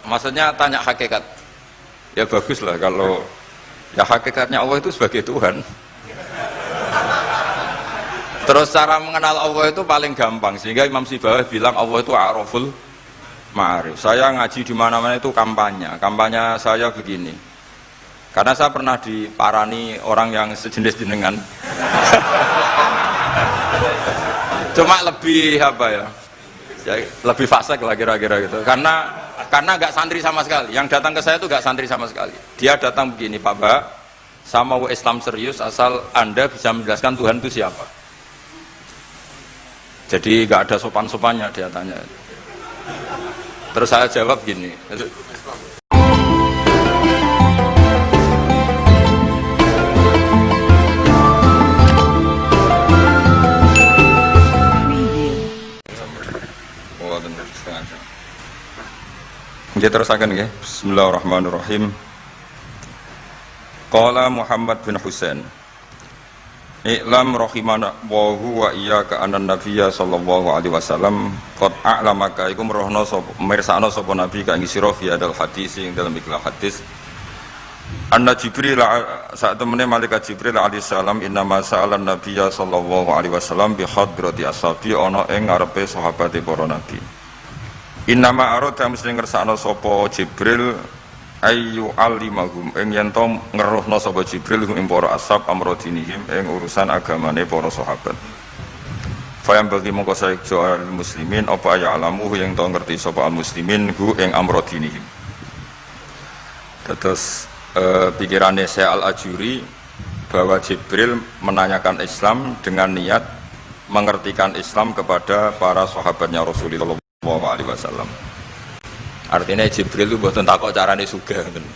maksudnya tanya hakikat. Ya bagus lah kalau ya hakikatnya Allah itu sebagai Tuhan. Terus cara mengenal Allah itu paling gampang, sehingga Imam Sibawah bilang Allah itu a'raful ma'arif. Saya ngaji di mana-mana itu kampanye saya begini. Karena saya pernah diparani orang yang sejenis jenengan. Cuma lebih apa ya? Lebih fasik lah kira-kira gitu. Karena nggak santri sama sekali. Yang datang ke saya itu nggak santri sama sekali. Dia datang begini, Pak Mbak, saya mau Islam serius asal Anda bisa menjelaskan Tuhan itu siapa. Jadi nggak ada sopan-sopannya dia tanya. Terus saya jawab gini. Kita terusakan ya. Bismillahirrahmanirrahim. Qala Muhammad bin Husain. I'lam rahimana wa huwa iyyaka anan nabiyya sallallahu alaihi wasallam qad a'lamaka iku merohno sapa mirsakno sapa nabi kang sira fi hadal hadis ing dalam ikhlas hadis anna Jibril saat temene malaikat Jibril alaihi salam innama sa'alan nabiyya sallallahu alaihi wasallam bi hadrati ashabi ana ing ngarepe sahabate para nabi. Innama arada mesti ngersakno sapa Jibril ayu alimahum ing yen to ngeruhna sapa Jibril ing para ashab amrodinihim ing urusan agamane para sahabat. Fayam bagi mongko saejo al muslimin apa ya alamu yang to ngerti sapa al muslimin hu ing amrodinihim. Terus pikirannya Syekh Al-Ajuri bahwa Jibril menanyakan Islam dengan niat mengertikan Islam kepada para sahabatnya Rasulullah SAW. Artinya Jibril itu buatan takok carane sugih ngoten.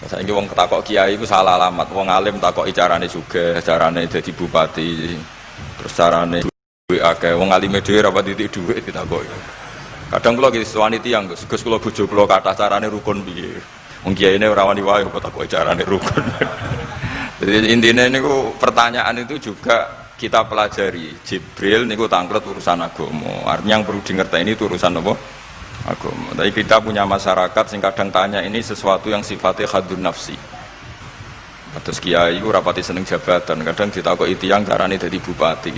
Saiki wong takok kiai iku salah alamat. Wong alim takoki carane sugih, carane dadi bupati, terus carane duwe akeh. Wong alime dhewe ra pati dhuwit ditakoki. Kadang kula ki suwani tiyang, Gus kula bojo kula kathah carane rukun piye. Wong kiyaine ora wani wae kok takoki carane rukun. Jadi intinya niku pertanyaan itu juga kita pelajari. Jibril niku tangklet urusan agama. Artinya yang perlu dingerteni itu urusan apa? Agama. Tapi kita punya masyarakat sing kadang tanya ini sesuatu yang sifatnya khadun nafsi. Terus kiai itu rapati seneng jabatan. Kadang ditakoki tiyang carane dadi bupati.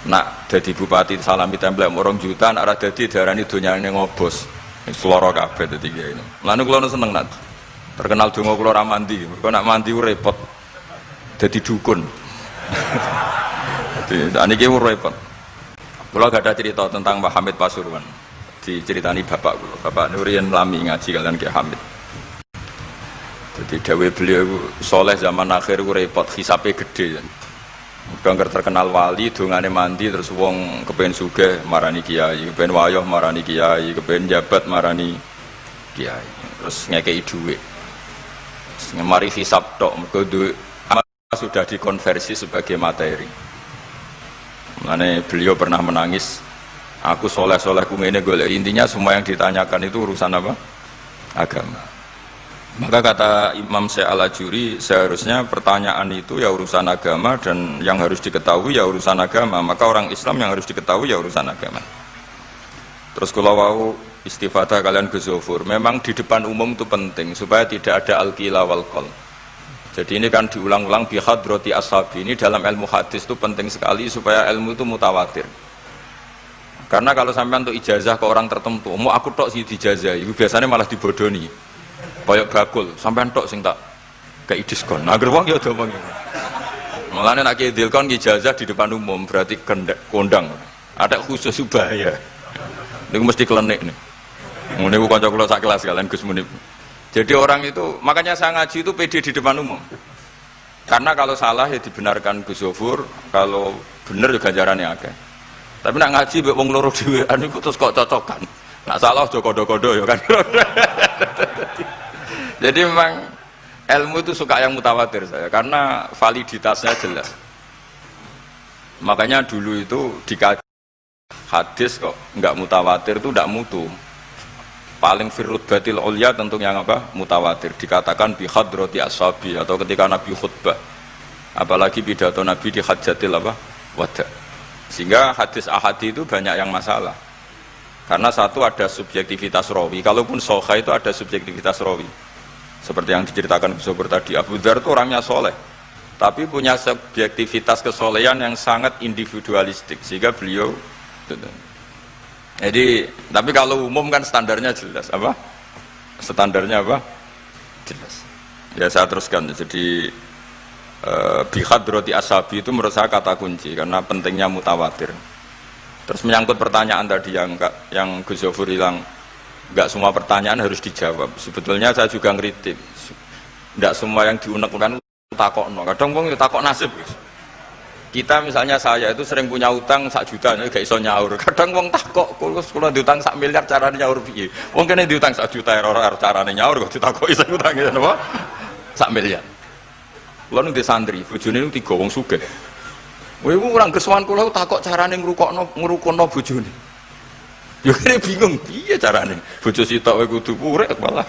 Nak dadi bupati salami templek 2 juta, nak ora dadi darani donyane ngobos. Seloro kabeh dadi kiai. Lan kula seneng nak. Terkenal donga kula ra mandi. Kok nak mandi repot. Dadi dukun. Jadi niki repot. Kula gak ada cerita tentang Mbah Hamid Pasuruan. Diceritani bapak kula. Bapak Nurian lami ngaji kalian Ki Hamid. Jadi dawuh beliau soleh zaman akhir ku repot, hisabe gede. Mudah terkenal wali, dongane mandi terus wong kepen sugih marani kiai, kepen wayoh marani kiai, kepen jabat marani kiai. Terus ngekei dhuwit. Mari hisab tok mergo duwe sudah dikonversi sebagai materi. Makanya beliau pernah menangis, aku soleh-soleh ngene golek. Intinya semua yang ditanyakan itu urusan apa? Agama. Maka kata Imam Syekh Al-Ajuri, seharusnya pertanyaan itu ya urusan agama, dan yang harus diketahui ya urusan agama. Maka orang Islam yang harus diketahui ya urusan agama. Terus kalau mau istifadah kalian ke Zofur, memang di depan umum itu penting supaya tidak ada al-qila wal qol. Jadi ini kan diulang-ulang bihadrati ashabi. Ini dalam ilmu hadis itu penting sekali supaya ilmu itu mutawatir. Karena kalau sampai untuk ijazah ke orang tertentu, mau aku tok sih dijazah, itu biasanya malah dibodoni. Kayak bakul, sampai tok sing tak kayak diskon. Nah, gerwang ya domong. Malah nek ki dilkon ijazah di depan umum berarti kondang. Ada khusus bahaya. Niku mesti klenik nih. Ngene ku kanca kula sak kelas kalian Gus Munib. Jadi orang itu, makanya saya ngaji itu pede di depan umum. Karena kalau salah ya dibenarkan Gus Zofur, kalau benar juga ganjarannya akeh. Tapi nak ngaji mbek wong loro dhewean iku terus kok cocokan. Nak salah aja kodo-kodo ya kan. Jadi memang ilmu itu suka yang mutawatir saya, karena validitasnya jelas. Makanya dulu itu dikaji hadis kok enggak mutawatir itu enggak mutu. Paling firrut batil ulya tentu yang apa? Mutawatir. Dikatakan bihadrati ashabi, atau ketika Nabi khutbah, apalagi pidato Nabi di hajatil apa? Wada. Sehingga hadis ahadi itu banyak yang masalah. Karena satu ada subjektivitas rawi, kalaupun soha itu ada subjektivitas rawi. Seperti yang diceritakan Gus Sobur tadi, Abu Dzar itu orangnya soleh, tapi punya subjektivitas kesolehan yang sangat individualistik, sehingga beliau. Jadi, tapi kalau umum kan standarnya jelas, apa? Standarnya apa? Jelas. Ya saya teruskan. Jadi bihadroti ashabi itu menurut saya kata kunci karena pentingnya mutawatir. Terus menyangkut pertanyaan tadi yang Gus Zofur bilang nggak semua pertanyaan harus dijawab. Sebetulnya saya juga ngeritik. Nggak semua yang diunek-unek takokno. Kadang wong takok nasib. Kita misalnya saya itu sering punya utang 1 juta gak iso nyaur. Kadang wong takok kula diutang 1 miliar carane nyaur piye. Wong kene diutang 1 juta ora carane nyaur kok ditakoki sing utang napa? 1 miliar. Kula nu di santri, bojone nu 3 wong sugih. Kowe ora geswan kula takok carane ngrukono bojone. Ya kene bingung piye carane. Bojo sitok kowe kudu urip malah.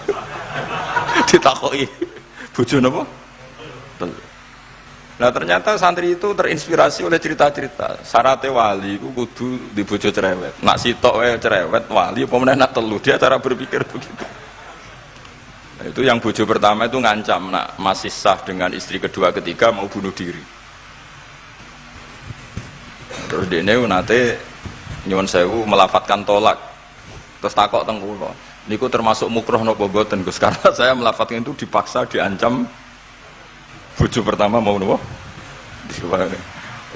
Ditakoki bojo napa? Nah ternyata santri itu terinspirasi oleh cerita-cerita. Syaratnya wali itu kudu di bojo cerewet. Nak sitok cerewet wali apa meneh nak telu, dia cara berpikir begitu. Nah, itu yang bojo pertama itu ngancam nak masih sah dengan istri kedua ketiga mau bunuh diri. Terus dene nate nyuwun sewu melafatkan tolak. Terus takok teng kula. Niku termasuk mukroh napa mboten Gus? Karena saya melafatkan itu dipaksa diancam bojo pertama mau nopo?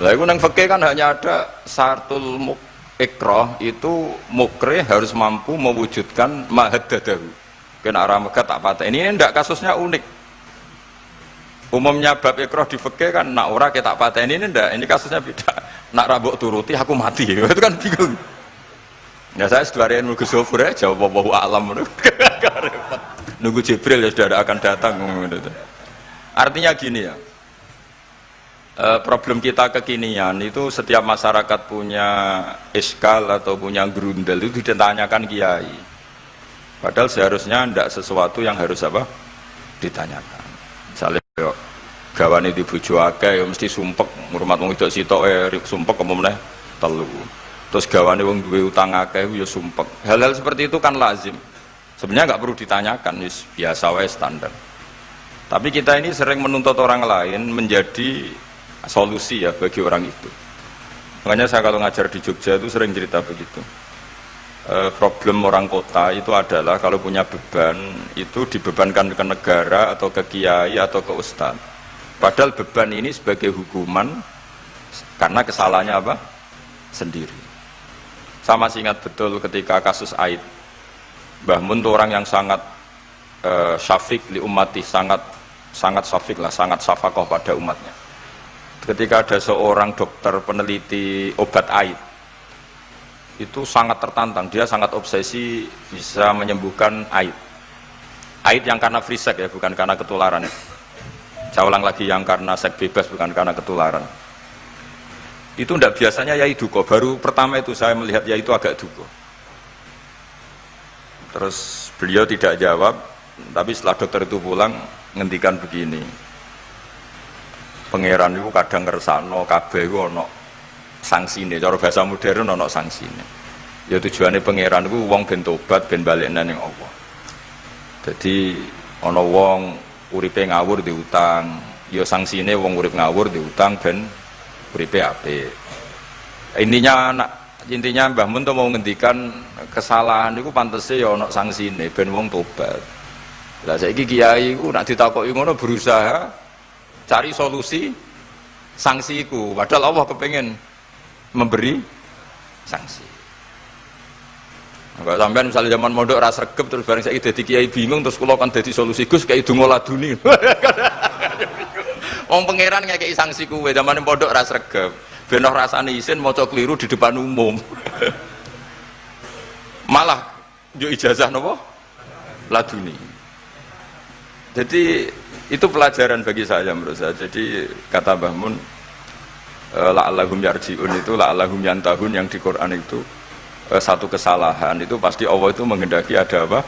Lah iku nang fikih kan hanya ada syaratul ikrah itu mukrih harus mampu mewujudkan mahaddadahu. Kena arah Mekah tak patah. Ini ndak kasusnya unik. Umumnya bab ikrah di fikih kan nak ora ke tak patah ini ndak. Ini kasusnya beda. Nak rabok turuti aku mati. Itu kan bingung. Ya saya sedarian Gus Zofur ya jawab wallahu a'lam. Nunggu Jibril ya sudah akan datang gitu. Artinya gini ya, problem kita kekinian itu setiap masyarakat punya iskal atau punya grundel itu ditanyakan kiai. Padahal seharusnya tidak sesuatu yang harus apa ditanyakan. Misalnya gawane di bojo akeh ya mesti sumpek, ngurmat wong wedok sitok sumpek apa meneh telu. Terus gawane wong duwe utang akeh ya sumpek. Hal-hal seperti itu kan lazim. Sebenarnya nggak perlu ditanyakan, biasa wae standar. Tapi kita ini sering menuntut orang lain menjadi solusi ya bagi orang itu. Makanya saya kalau ngajar di Jogja itu sering cerita begitu. Problem orang kota itu adalah kalau punya beban itu dibebankan ke negara atau ke kiai atau ke ustadz. Padahal beban ini sebagai hukuman karena kesalahannya apa? Sendiri. Saya masih ingat betul ketika kasus Aid. Mbah Mun itu orang yang sangat syafiq li ummati, sangat syafiq lah, sangat syafaqah pada umatnya. Ketika ada seorang dokter peneliti obat Aid, itu sangat tertantang, dia sangat obsesi bisa menyembuhkan Aid. Aid yang karena free sex ya, bukan karena ketularan. Saya ulang lagi, yang karena seks bebas, bukan karena ketularan. Itu tidak biasanya yai duko, baru pertama itu saya melihat yai itu agak duko. Terus beliau tidak jawab, tapi setelah dokter itu pulang ngendikan begini, pangeran itu kadang ngersano kabeh itu ono sanksine, cara bahasa modern ono sanksine. Ya tujuannya pangeran itu wong ben tobat ben balik nang Allah. Jadi ono wong uripe ngawur diutang, ya sanksine wong urip ngawur diutang ben uripe apik. Intinya Mbah Mun tuh mau ngendikan kesalahan itu pantese ya ono sanksine ben wong tobat. Lah saiki kiai ku nak ditakoki ngono berusaha cari solusi sanksi iku, padahal Allah kepengen memberi sanksi. Enggak sampean misalnya zaman mondok ra sregep terus bareng saiki dadi kiai bingung terus kula kan dadi solusi Gus kayak donga laduni. Wong pangeran ngekeki sanksi kuwe zaman mondok ra sregep. Ben ora rasane isin maca kliru di depan umum. Malah yo ijazah napa? Laduni. Jadi itu pelajaran bagi saya menurut saya. Jadi kata Mbah Mun la'allahum yarji'un itu la'allahum yantahun yang di Quran itu satu kesalahan itu pasti Allah itu menghendaki ada apa?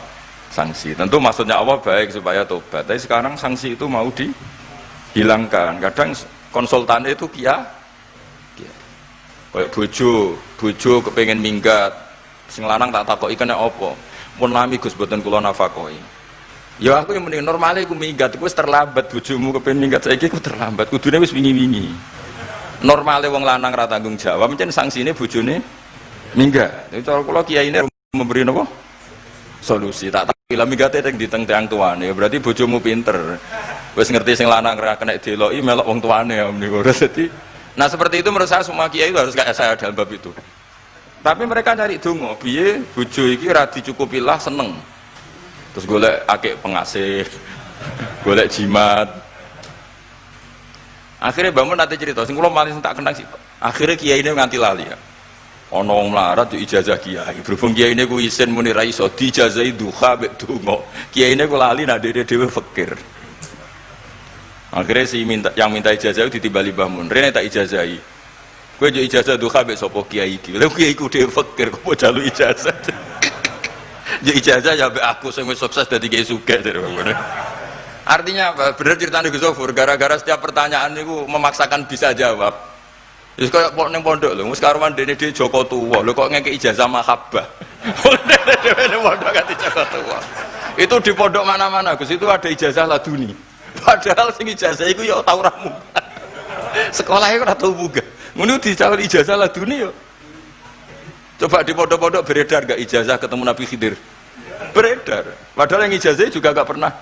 Sanksi. Tentu maksudnya Allah baik supaya tobat. Tapi sekarang sanksi itu mau dihilangkan. Kadang konsultan itu kayak bojo kepengen minggat Sing lanang tak takoki kena apa? Mun lami Gus boten kula nafakoi. Ya aku yang mending normale aku minggat iku wis terlambat bojomu kepen minggat saiki aku terlambat. Kudune wis wingi-wingi. Normale wong lanang ra tanggung jawab mencen sanksine bojone minggat. Itu cara kula kiyaine memberi napa? Solusi. Tak bila minggate teng diteng-teng tuane. Berarti bojomu pinter. Wis ngerti sing lanang ra kena deloki melok wong tuane ya meniku. Dadi nah seperti itu menurut saya semua kiai itu harus kayak saya dalam bab itu. Tapi mereka cari donga, piye bojo iki ra dicukupilah seneng. Terus golek akeh pengasih, golek jimat. Akhirnya bangun nanti cerita, sing kula malih tak kenang sih. Akhirnya kiai ini nganti lali ya. Ana wong melarat yo ijazah kiai. Berhubung kiai ini ku isin muni ra iso dijazahi duha mek donga. Kiai ini ku lali nak dhewe fakir. Akhirnya yang minta ijazah itu ditimbali bangun. Rene tak ijazahi. Kowe yo ijazah duha mek sapa kiai iki. Lha kiai ku dhewe fakir kok jalu ijazah. Ya ijazah ya aku sing wis sukses dadi kiai sugih. Artinya apa? Bener ceritane Gus Zofur, gara-gara setiap pertanyaan niku memaksakan bisa jawab. Wis koyo ning pondok lho, wis karuan dene dhewe Joko tuwa. Lho kok ngeke ijazah mahabbah. Dene pondok ganti Joko tuwa. Itu di pondok mana-mana Gus, itu ada ijazah laduni. Padahal sing ijazah iku ya tau ra munggah. Sekolahe ora tau munggah. Ngono dicalon ijazah laduni yo. Coba di pondok-pondok beredar gak ijazah ketemu Nabi Khidir? Beredar. Padahal yang ijazah juga gak pernah.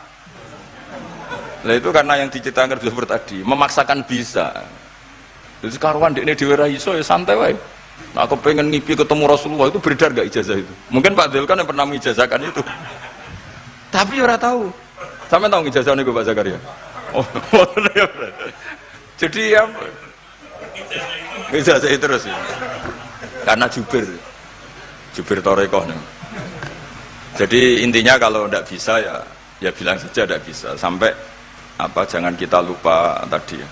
Nah itu karena yang diceritakan seperti tadi, memaksakan bisa. Jadi karuan dekne dhewe ra iso ya santai wae. Nah aku pengen ngipi ketemu Rasulullah itu beredar gak ijazah itu? Mungkin Pak Del kan yang pernah mengijazahkan itu. Tapi ora tahu. Sampe tahu ijazah niku Pak Zakaria? Oh, jadi ya ijazah terus ya. Karena Jubir Torekoh nih. Jadi intinya kalau tidak bisa ya bilang saja tidak bisa. Sampai apa jangan kita lupa tadi ya.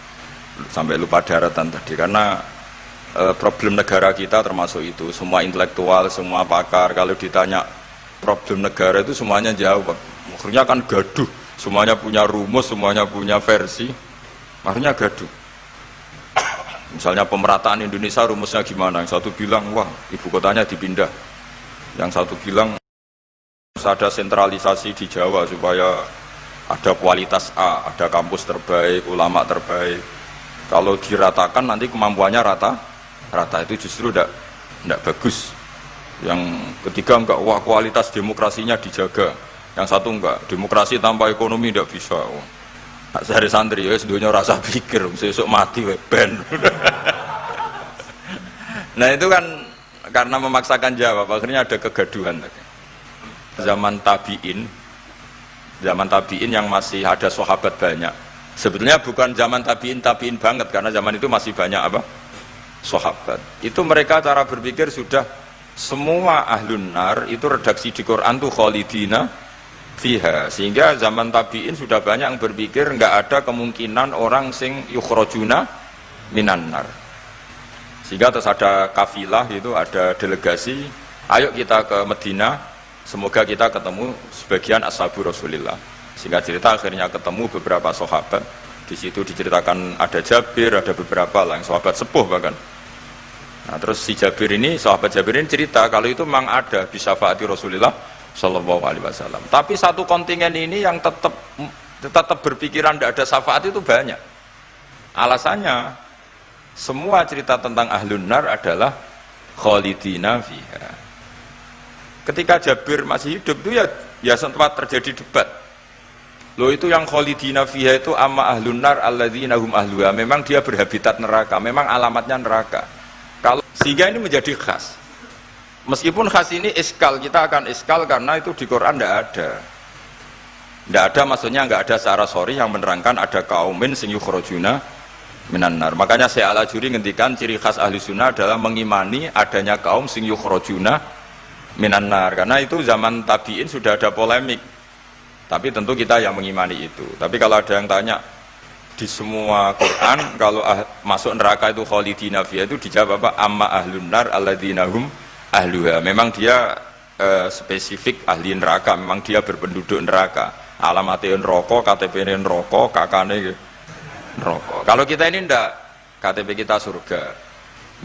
Sampai lupa daratan tadi karena problem negara kita termasuk itu. Semua intelektual, semua pakar kalau ditanya problem negara itu semuanya jawab. Akhirnya kan gaduh. Semuanya punya rumus, semuanya punya versi. Akhirnya gaduh. Misalnya pemerataan Indonesia rumusnya gimana? Yang satu bilang, wah ibu kotanya dipindah. Yang satu bilang harus ada sentralisasi di Jawa supaya ada kualitas A, ada kampus terbaik, ulama terbaik. Kalau diratakan nanti kemampuannya rata itu justru tidak bagus. Yang ketiga enggak, wah kualitas demokrasinya dijaga. Yang satu enggak, demokrasi tanpa ekonomi tidak bisa. Sehari santri ya sedunia rasa pikir besok mati ben. Nah itu kan karena memaksakan jawab akhirnya ada kegaduhan. Zaman tabiin yang masih ada sahabat banyak. Sebetulnya bukan zaman tabiin banget karena zaman itu masih banyak apa? Sahabat. Itu mereka cara berpikir sudah semua ahlun nar itu redaksi di Quran tuh khalidina fiha, sehingga zaman tabiin sudah banyak yang berpikir nggak ada kemungkinan orang sing yukhrajuna minan nar. Sehingga terus ada kafilah itu, ada delegasi, ayo kita ke Medina, semoga kita ketemu sebagian ashabu Rasulillah. Sehingga cerita akhirnya ketemu beberapa sahabat. Di situ diceritakan ada Jabir, ada beberapa lah yang sahabat sepuh bahkan. Nah terus si Jabir ini, sahabat Jabir ini cerita kalau itu memang ada bisa faati Rasulillah Sallallahu Alaihi Wasallam. Tapi satu kontingen ini yang tetap berpikiran tidak ada syafaat itu banyak. Alasannya semua cerita tentang ahlun nar adalah khalidina fiha. Ketika Jabir masih hidup itu ya sempat terjadi debat. Loh itu yang khalidina fiha itu amma ahlun nar alladzina hum ahluha. Memang dia berhabitat neraka, memang alamatnya neraka. Kalau sehingga ini menjadi khas. Meskipun khas ini iskal, kita akan iskal karena itu di Quran tidak ada. Tidak ada maksudnya nggak ada secara sorry yang menerangkan ada kaumin sing yukhrajuna minan nar. Makanya Syekh Al-Ajuri ngendikan ciri khas ahli sunnah adalah mengimani adanya kaum sing yukhrajuna minan nar. Karena itu zaman tabiin sudah ada polemik. Tapi tentu kita yang mengimani itu. Tapi kalau ada yang tanya di semua Quran kalau masuk neraka itu khalidina fiha itu dijawab apa? Amma ahlun nar alladzina hum ahluha. Memang dia spesifik ahli neraka, memang dia berpenduduk neraka. Alamatnya neraka, KTP-nya neraka, kakane neraka. Kalau kita ini ndak, KTP kita surga,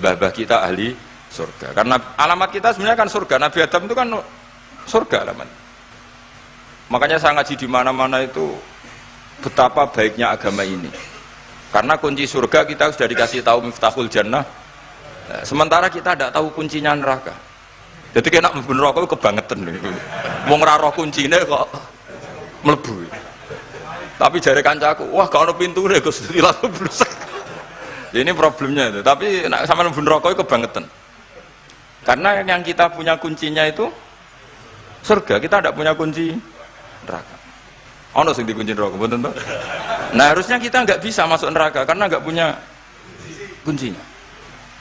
mbah-mbah kita ahli surga. Karena alamat kita sebenarnya kan surga. Nabi Adam itu kan surga alamat. Makanya saya ngaji di mana-mana itu betapa baiknya agama ini. Karena kunci surga kita sudah dikasih tahu miftahul jannah. Sementara kita tidak tahu kuncinya neraka. Jadi kena mlebu neraka itu kebangetan. Wong ora roh kuncine kok mlebu. Tapi jare kancaku, wah gak ono pintune Gus, ilang blusek. Ini problemnya itu. Tapi nek sampean mlebu neraka itu kebangetan. Karena yang kita punya kuncinya itu surga, kita tidak punya kunci neraka. Ono sing dikunci neraka, mboten to? Nah, harusnya kita nggak bisa masuk neraka karena nggak punya kuncinya.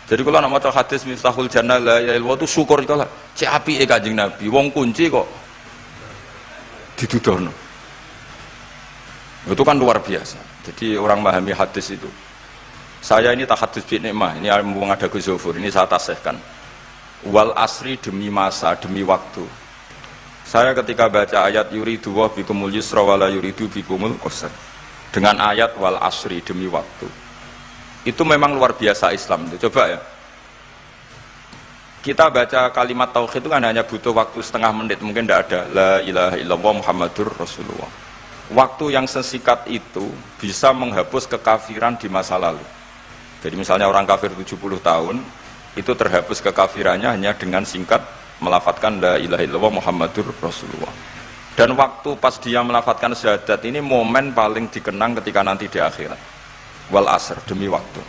Jadi kalau nak maca hadis miftahul jannah la ilaha illallah itu syukur kalau cek apike Kanjeng Nabi, wong kunci kok didudono. Itu kan luar biasa. Jadi orang memahami hadis itu. Saya ini tahadus bi nikmah, ini ada Gus Zofur, ini saya tasihkan. Wal asri demi masa, demi waktu. Saya ketika baca ayat yuridu wa bikumul yusra wala yuridu bikumul usra. Dengan ayat wal asri demi waktu. Itu memang luar biasa Islam itu. Coba ya. Kita baca kalimat tauhid itu kan hanya butuh waktu setengah menit, mungkin tidak ada la ilaha illallah Muhammadur Rasulullah. Waktu yang sesikat itu bisa menghapus kekafiran di masa lalu. Jadi misalnya orang kafir 70 tahun itu terhapus kekafirannya hanya dengan singkat melafadzkan la ilaha illallah Muhammadur Rasulullah. Dan waktu pas dia melafadzkan syahadat ini momen paling dikenang ketika nanti di akhirat. Wal asr, demi waktu.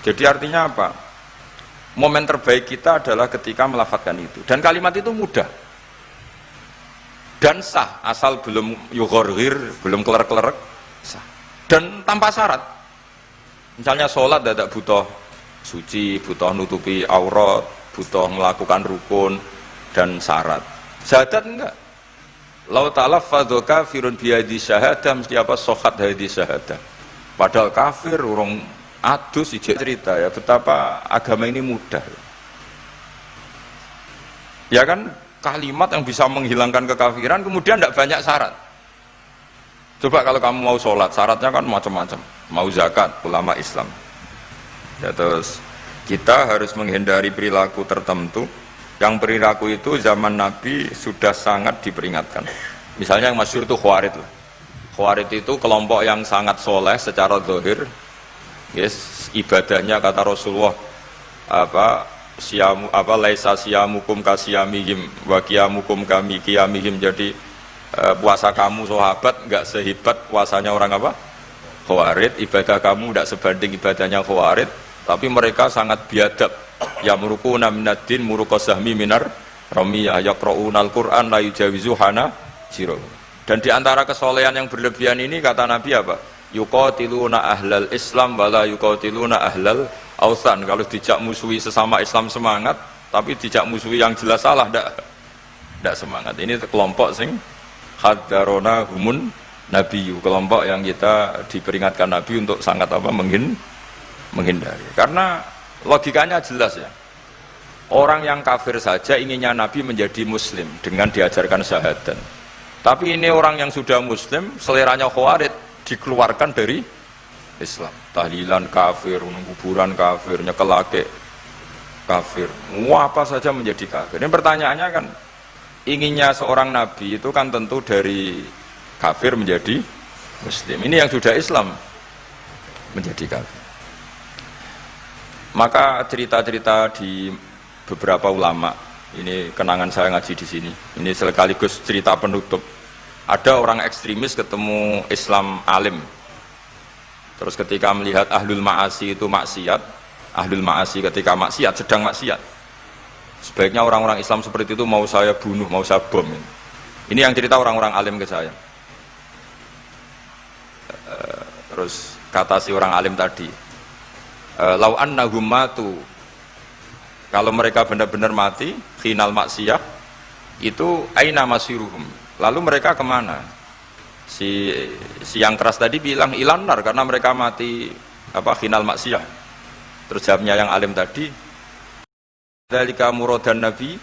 Jadi artinya apa? Momen terbaik kita adalah ketika melafadzkan itu. Dan kalimat itu mudah dan sah, asal belum yughorghir, belum keler-kelerek, sah. Dan tanpa syarat. Misalnya sholat tidak butuh suci, butuh nutupi aurat, butuh melakukan rukun dan syarat. Syahadat enggak. Lau talaffadhu kafirun biyadi syahadah, mesti apa? Sohat hadi syahadah. Padahal kafir, urung adus, ijek cerita ya, betapa agama ini mudah. Ya kan, kalimat yang bisa menghilangkan kekafiran, kemudian tidak banyak syarat. Coba kalau kamu mau sholat, syaratnya kan macam-macam. Mau zakat, ulama Islam. Ya, terus kita harus menghindari perilaku tertentu yang perilaku itu zaman Nabi sudah sangat diperingatkan. Misalnya yang masyhur itu Khawarij. Khawarij itu kelompok yang sangat soleh secara zahir. Yes, ibadahnya kata Rasulullah siamu laisa siamukum kasiyamihim wa qiyamukum kami qiyamihim. Jadi puasa kamu sahabat enggak sehebat puasanya orang apa? Khawarij. Ibadah kamu enggak sebanding ibadahnya Khawarij, tapi mereka sangat biadab. Ya murukuna minaddin murukasahmi minar ramiyah yaqra'unal Qur'an la yujawizu hana jiro. Dan di antara kesolehan yang berlebihan ini kata Nabi apa? Yuqatiluna ahlal Islam wala yuqatiluna ahlal ausan. Kalau dijak musuhi sesama Islam semangat, tapi dijak musuhi yang jelas salah ndak semangat. Ini kelompok sing hadarona humun nabiyyu, kelompok yang kita diperingatkan Nabi untuk sangat apa menghindari. Karena logikanya jelas ya. Orang yang kafir saja inginnya Nabi menjadi muslim dengan diajarkan syahadat. Tapi ini orang yang sudah muslim, seleranya Khawarij, dikeluarkan dari Islam. Tahlilan kafir, kuburan kafir, nyekelake kafir, apa saja menjadi kafir. Ini pertanyaannya kan, inginnya seorang nabi itu kan tentu dari kafir menjadi muslim. Ini yang sudah Islam menjadi kafir. Maka cerita-cerita di beberapa ulama, ini kenangan saya ngaji di sini. Ini sekaligus cerita penutup. Ada orang ekstremis ketemu Islam alim. Terus ketika melihat ahlul ma'asi itu maksiat, ahlul ma'asi ketika maksiat, sedang maksiat, sebaiknya orang-orang Islam seperti itu mau saya bunuh, mau saya bom. Ini yang cerita orang-orang alim ke saya. Terus kata si orang alim tadi, lau annahum matu, kalau mereka benar-benar mati final maksiyah itu aina masiruhum, lalu mereka kemana? Si yang keras tadi bilang ilanar, karena mereka mati apa final maksiyah. Terus jawabnya yang alim tadi, dzalika muradan nabi,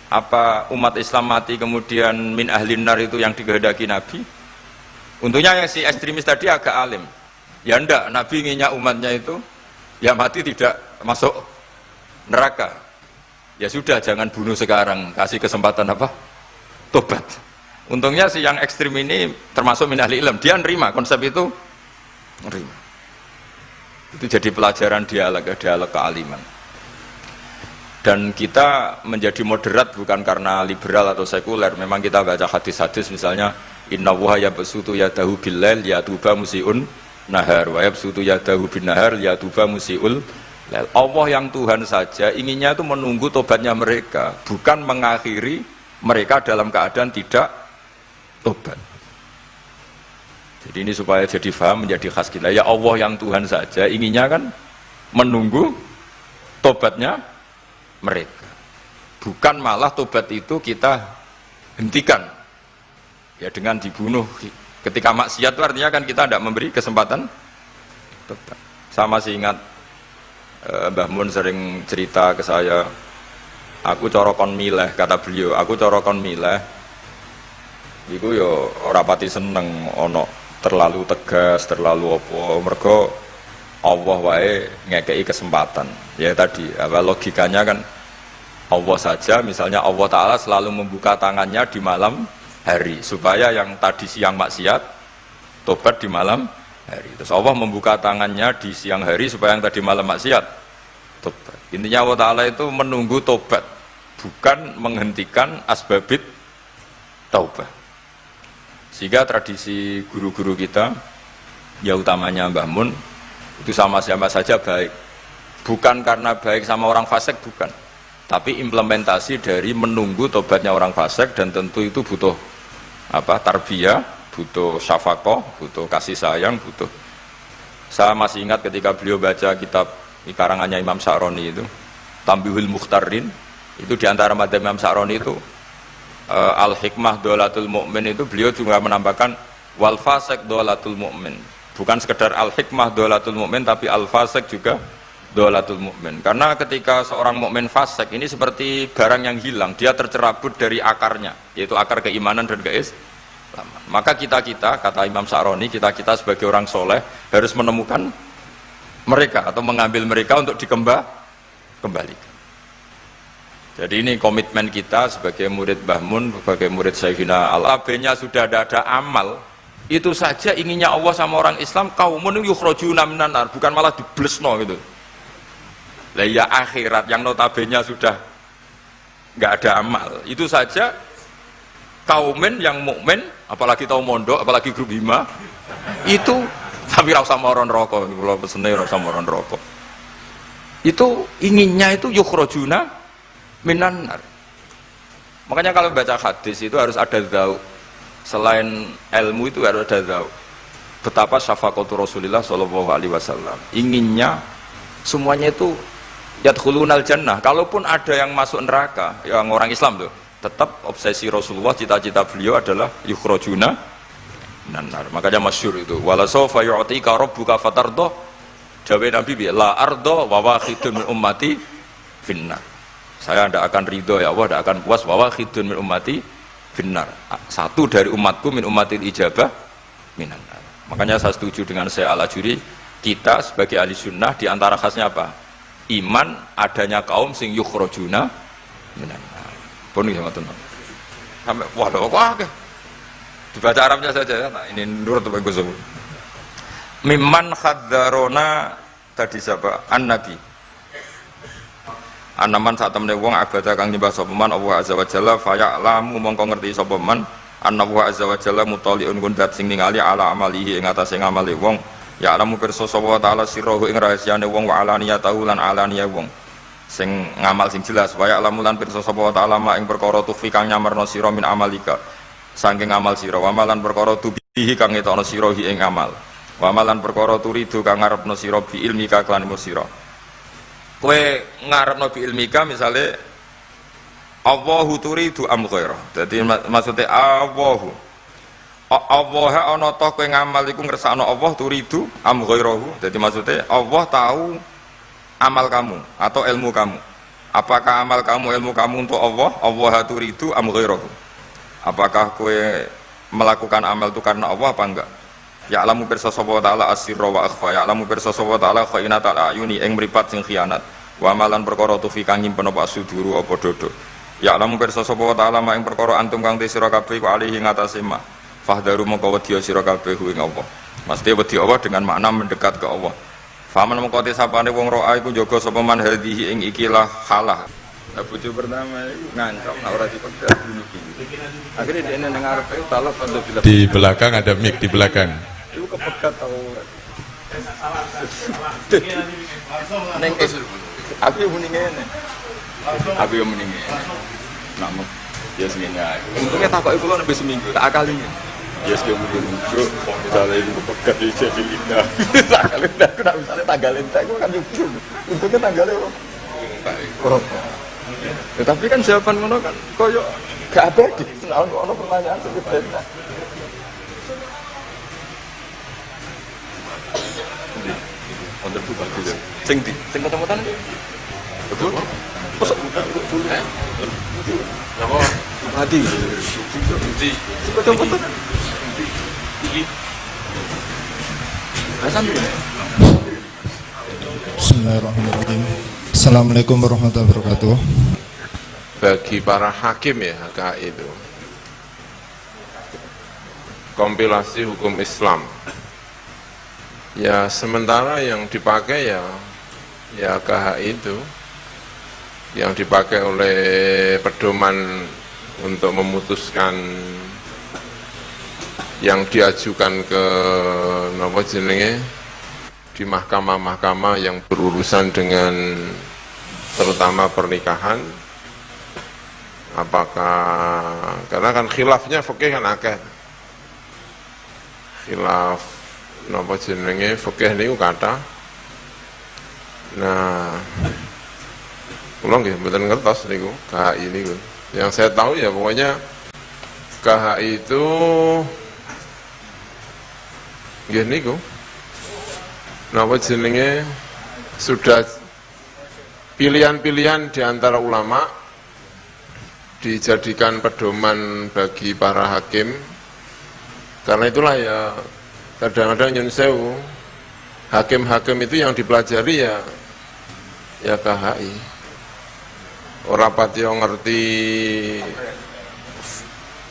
apa umat Islam mati kemudian min ahlin nar itu yang dikehendaki Nabi? Untungnya yang si ekstremis tadi agak alim. Ya ndak, Nabi inginnya umatnya itu ya mati tidak masuk neraka. Ya sudah, jangan bunuh sekarang, kasih kesempatan apa? Tobat. Untungnya si yang ekstrim ini termasuk min ahli ilm, dia nerima konsep itu, nerima. Itu jadi pelajaran dialog kealiman. Dan kita menjadi moderat bukan karena liberal atau sekuler. Memang kita baca hadis-hadis misalnya inna wuha yabsutu yadahu billail yatuba musiun nahar wa yabsutu yadahu bin nahar yatuba musiul. Allah yang Tuhan saja inginnya itu menunggu tobatnya mereka, bukan mengakhiri mereka dalam keadaan tidak tobat. Jadi ini supaya jadi faham, menjadi khas kita. Ya Allah yang Tuhan saja inginnya kan menunggu tobatnya mereka, bukan malah tobat itu kita hentikan ya dengan dibunuh ketika maksiat. Itu artinya kan kita tidak memberi kesempatan tobat. Saya masih ingat Mbah Mun sering cerita ke saya, aku corokon mileh, kata beliau, aku corokon mileh iku yo ora pati seneng ono terlalu tegas, terlalu apa, mergo Allah wae ngekei kesempatan. Ya tadi, apa logikanya kan Allah saja, misalnya Allah Ta'ala selalu membuka tangannya di malam hari supaya yang tadi siang maksiat tobat di malam hari. Terus Allah membuka tangannya di siang hari supaya yang tadi malam maksiat tobat. Intinya Allah Ta'ala itu menunggu tobat, bukan menghentikan asbabit taubah. Sehingga tradisi guru-guru kita, ya utamanya Mbah Mun, itu sama-sama saja baik. Bukan karena baik sama orang fasik, bukan. Tapi implementasi dari menunggu tobatnya orang fasik, dan tentu itu butuh tarbiyah, butuh syafaqah, butuh kasih sayang, butuh. Saya masih ingat ketika beliau baca kitab di karangannya Imam Sa'roni itu, Tambihul Mukhtarin, itu diantara madzhab Imam Sa'roni itu Al-Hikmah Dolatul Mu'min, itu beliau juga menambahkan wal fasik Dolatul Mu'min. Bukan sekedar Al-Hikmah Dolatul Mu'min, tapi Al-Fasik juga Dolatul Mu'min. Karena ketika seorang mukmin fasik ini seperti barang yang hilang, dia tercerabut dari akarnya, yaitu akar keimanan dan keislaman. Maka kita-kita, kata Imam Sa'roni, kita-kita sebagai orang soleh harus menemukan mereka atau mengambil mereka untuk dikembalikan. Jadi ini komitmen kita sebagai murid Mbah Mun, sebagai murid Sayyidina Al-Abenya sudah ada amal. Itu saja inginnya Allah sama orang Islam, kaumun yukhrajuna minan nar, bukan malah diblesno gitu. Lah ya akhirat yang notabene sudah nggak ada amal. Itu saja kaumen yang mukmin, apalagi tahu mondok, apalagi grup hima, itu tapi ra usah moron rokok, kula pesene ra usah moron rokok. Itu inginnya itu yukhrajuna minan nar. Makanya kalau baca hadis itu harus ada dzauq. Selain ilmu itu harus ada dzauq. Betapa syafaqatu Rasulullah sallallahu alaihi wasallam. Inginnya semuanya itu yadkhulunal jannah. Kalaupun ada yang masuk neraka, yang orang Islam tuh, tetap obsesi Rasulullah, cita-cita beliau adalah yukhrajuna minan nar. Makanya masyhur itu, wala sawfa yu'tika rabbuka fatardah. Jawab Nabi bi la ardo wa wahidun min ummati finnar. Saya tidak akan ridho ya Allah, tidak akan puas wa wahidun min ummati finnar. Satu dari umatku min ummatil ijabah minan nar. Makanya saya setuju dengan Syekh Al-Ajuri, kita sebagai ahli sunnah di antara khasnya apa? Iman adanya kaum sing yukhrajuna minan nar. Pun iki ngoten. Sampai waduh kok dibaca Arabnya saja. Nah, ini nurut bagus. Mimman khadzarona tadi siapa? An-Nabi. Anaman saat temene wong abada kang nyembah sapa man Allah azza wa jalla fa ya'lamu mongko ngerti sapa man annahu azza wa jalla mutaliun kundat sing ningali ala amalihi ing atase ngamale wong ya alamu pirsa sapa taala sirruhu ing rahasiane wong wa alaniyatahu lan alaniya wong sing ngamal sing jelas wa ya'lamu lan pirsa sapa taala mak ing perkara tufi kang nyamarno sira min amalika saking amal sira wa malan perkara tubihi kang ngetokno sira ing amal wa malan perkara turidu kang ngarepno sira bi ilmika kan sira kowe ngarepno bi ilmika misale Allahu turidu am ghairah. Dadi maksudnya Allah ana ta kowe ngamal iku ngersakno Allah turidu am ghairahu. Dadi maksudnya Allah tahu amal kamu atau ilmu kamu. Apakah amal kamu ilmu kamu untuk Allah? Allah turidu am ghairahu. Apakah kowe melakukan amal itu karena Allah apa enggak? Ya'lamu pirsa sapa ta'ala asirra wa akhfa. Ya'lamu pirsa sapa ta'ala khainatal ayuni ing mripat sing khianat. Wa malan perkara tufi kang nyimpen apa suduru apa dodo. Ya lamun pirsa sapa wa ta'ala ing perkara antum kang te sira kabeh ku alihi ngatasé ma. Fahdharu mongko wedi sira kabeh ing Allah. Mesti wedi Allah dengan makna mendekat ke Allah. Faman mongko te sapane wong roa iku jaga sapa man hadhihi ing ikilah halah. Nah, bojo pertama itu ngancam nek ora dipegat bunuh diri. Akhirnya dia nang ngarepe talak pada bila. Di belakang ada mic di belakang. Itu kepegat tau. Neng aku yang muni ngene. Aku yang muni ngene. Namun ya seminggu. Untungnya takoki kula nembe seminggu, tak akali. Ya sing muni bro, misalnya itu kepegat di jadi lidah. Sakale aku nak misalnya tanggalin tak aku kan nyukur. Untungnya tanggalnya oh. Tetapi kan jawaban ngono kan koyo gak abadi. Selalu ono pertanyaan seperti itu. Untuk buka dulu. Sing ketemu-temuan iki. Betul? Kosok dulu. Napa? Mati. Di. Ketemu-temuan. Iki. Bismillahirrahmanirrahim. Assalamualaikum warahmatullahi wabarakatuh. Bagi para hakim ya HKI itu kompilasi hukum Islam ya, sementara yang dipakai ya KHI itu yang dipakai oleh pedoman untuk memutuskan yang diajukan ke napa jenenge di mahkamah-mahkamah yang berurusan dengan terutama pernikahan. Apakah karena kan khilafnya fikih kan akeh. Khilaf napa jenenge fikih niku kathah. Nah, kula nggih mboten ngertos niku KHI niku. Yang saya tahu ya pokoknya KHI itu nggih niku napa jenenge sudah pilihan-pilihan di antara ulama dijadikan pedoman bagi para hakim. Karena itulah ya kadang-kadang nyun sewu hakim-hakim itu yang dipelajari ya KHI. Ora patio ngerti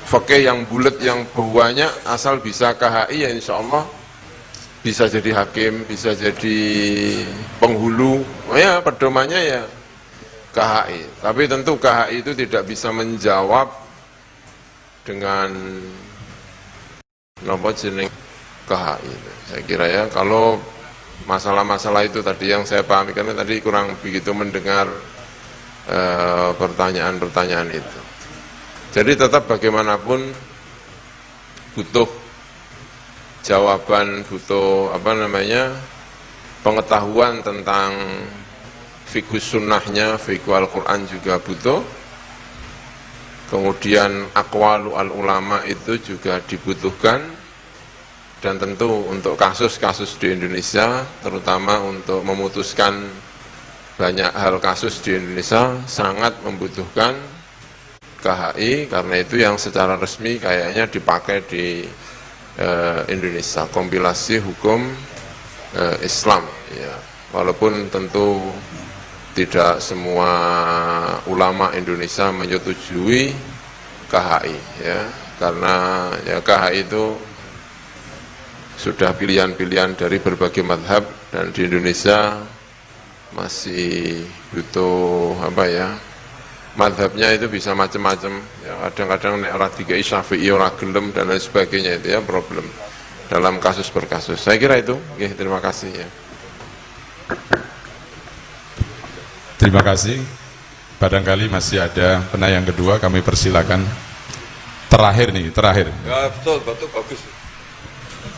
fikih yang bulat yang banyak, asal bisa KHI ya insya Allah bisa jadi hakim, bisa jadi penghulu. Oh ya pedomannya ya KHI, tapi tentu KHI itu tidak bisa menjawab dengan nomor jenis KHI. Saya kira ya, kalau masalah-masalah itu tadi yang saya pahami, karena tadi kurang begitu mendengar pertanyaan-pertanyaan itu. Jadi tetap bagaimanapun butuh jawaban, butuh pengetahuan tentang fikih sunnahnya, fikih Al-Quran juga butuh. Kemudian aqwalu al-ulama itu juga dibutuhkan. Dan tentu untuk kasus-kasus di Indonesia, terutama untuk memutuskan banyak hal kasus di Indonesia, sangat membutuhkan KHI, karena itu yang secara resmi kayaknya dipakai di Indonesia, kompilasi hukum Islam. Ya. Walaupun tentu tidak semua ulama Indonesia menyetujui KHI ya, karena ya KHI itu sudah pilihan-pilihan dari berbagai madhab, dan di Indonesia masih butuh madhabnya itu bisa macam-macam ya, kadang-kadang nek ora dikai Syafi'i ora gelem dan lain sebagainya, itu ya problem dalam kasus per kasus. Saya kira itu. Oke, terima kasih ya. Terima kasih. Barangkali masih ada penanya yang kedua, kami persilakan. Terakhir. Ya betul bagus.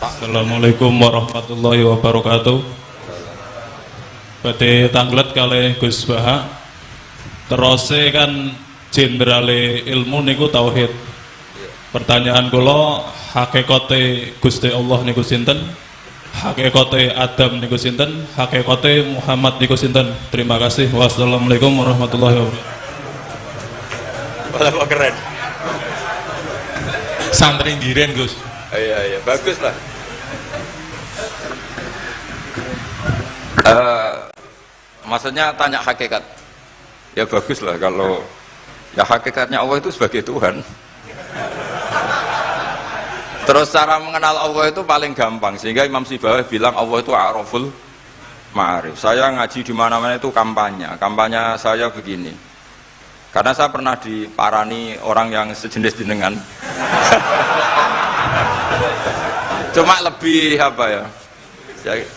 Assalamualaikum warahmatullahi wabarakatuh. Badhe tanglet kalih Gus Baha. Terose kan jenderale ilmu niku tauhid. Pertanyaan kula, hakikate Gusti Allah niku sinten? Hakikate Adam niku sinten? Hakikate Muhammad niku sinten? Terima kasih. Wassalamualaikum warahmatullahi wabarakatuh. Wah, kok keren. Santri Giren, Gus. Iya, bagus lah. maksudnya tanya hakikat. Ya bagus lah kalau ya hakikatnya Allah itu sebagai Tuhan. Terus cara mengenal Allah itu paling gampang, sehingga Imam Sibawayh bilang Allah itu a'raful ma'arif. Saya ngaji di mana-mana itu kampanye saya begini. Karena saya pernah diparani orang yang sejenis jenengan. Cuma lebih apa ya?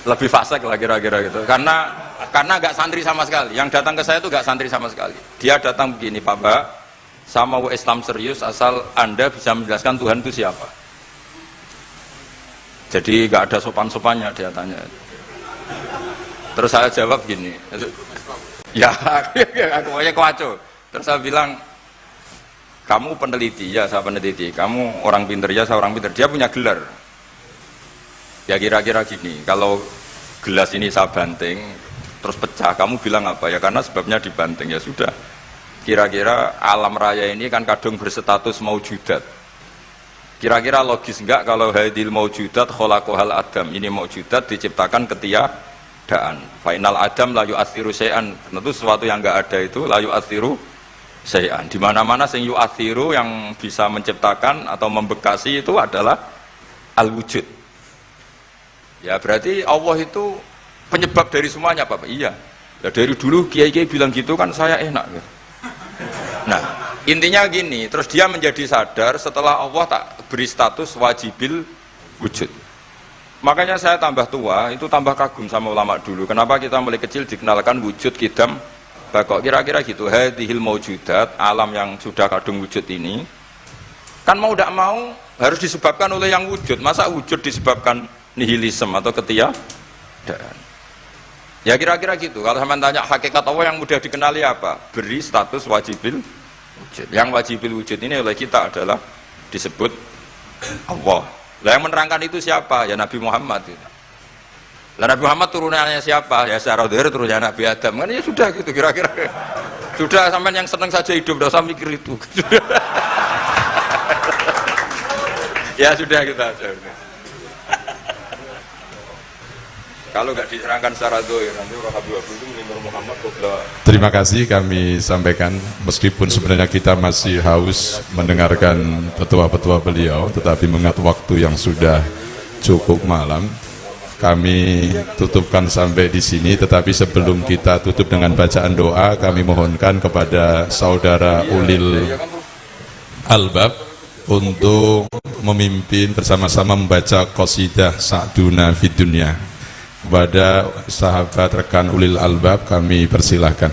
Lebih fasik lah kira-kira gitu. Karena nggak santri sama sekali. Yang datang ke saya itu nggak santri sama sekali. Dia datang begini, Pak Mbak, saya mau Islam serius asal Anda bisa menjelaskan Tuhan itu siapa. Jadi nggak ada sopan-sopannya dia tanya. Terus saya jawab gini, ya aku aja kewaco. Terus saya bilang, kamu peneliti, ya saya peneliti. Kamu orang pinter, ya saya orang pinter. Dia punya gelar. Ya kira-kira gini, kalau gelas ini saya banting, terus pecah, kamu bilang apa? Ya karena sebabnya dibanting, ya sudah. Kira-kira alam raya ini kan kadung berstatus maujudat. Kira-kira logis enggak kalau hadil maujudat khalaqahal adam, ini maujudat diciptakan ketiadaan. Fainal adam la yu'athiru syai'an, tentu sesuatu yang enggak ada itu la yu'athiru syai'an. Di mana-mana sing yu'athiru yang bisa menciptakan atau membekasi itu adalah al-wujud. Ya berarti Allah itu penyebab dari semuanya, Pak. Iya. Ya dari dulu kiai-kiai bilang gitu kan saya enak. Nah, intinya gini, terus dia menjadi sadar setelah Allah tak beri status wajibil wujud. Makanya saya tambah tua, itu tambah kagum sama ulama dulu. Kenapa kita mulai kecil dikenalkan wujud kidam bakok, kira-kira gitu. Hadhil maujudat, alam yang sudah kadung wujud ini, kan mau tidak mau harus disebabkan oleh yang wujud. Masa wujud disebabkan nihilisme atau ketiadaan? Ya kira-kira gitu. Kalau sampean tanya hakikat Allah yang mudah dikenali apa? Beri status wajibil wujud. Yang wajibil wujud ini oleh kita adalah disebut Allah. Lah yang menerangkan itu siapa? Ya Nabi Muhammad. Lah Nabi Muhammad turunannya siapa? Ya secara dhahir turunnya Nabi Adam. Kan ya sudah gitu kira-kira. Sudah, sampean yang senang saja hidup, enggak usah mikir itu. Ya sudah kita aja. Kalau nggak diterangkan secara dohir, nanti orang Habib itu Nur Muhammad Qobla. Terima kasih kami sampaikan, meskipun sebenarnya kita masih haus mendengarkan petua-petua beliau, tetapi mengingat waktu yang sudah cukup malam, kami tutupkan sampai di sini. Tetapi sebelum kita tutup dengan bacaan doa, kami mohonkan kepada saudara Ulil Albab untuk memimpin bersama-sama membaca qasidah Sa'duna Fid Dunya. Kepada sahabat rekan Ulil Albab kami persilahkan.